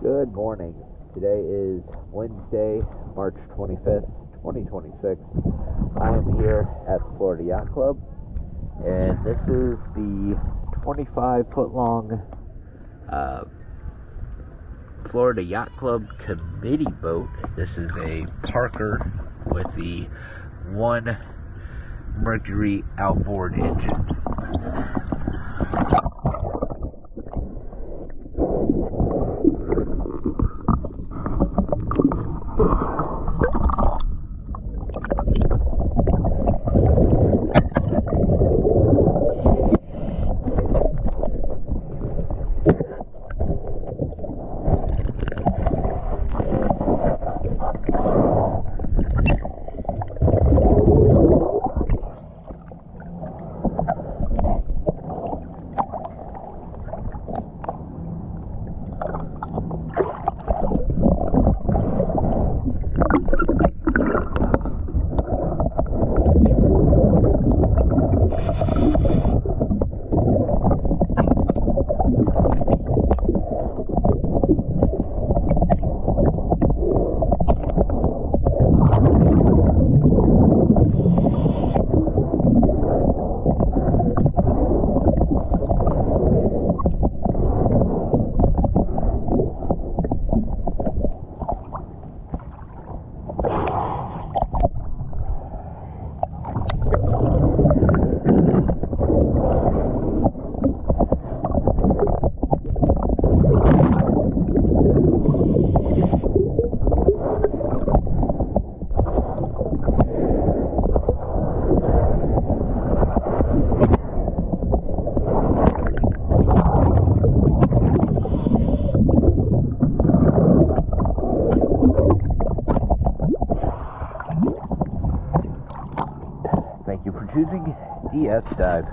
Good morning. Today is Wednesday, March 25th, 2026. I am here at the Florida Yacht Club, and this is the 25-foot long Florida Yacht Club Committee Boat. This is a Parker with the 1 Mercury outboard engine. Thank you for choosing DS Dive.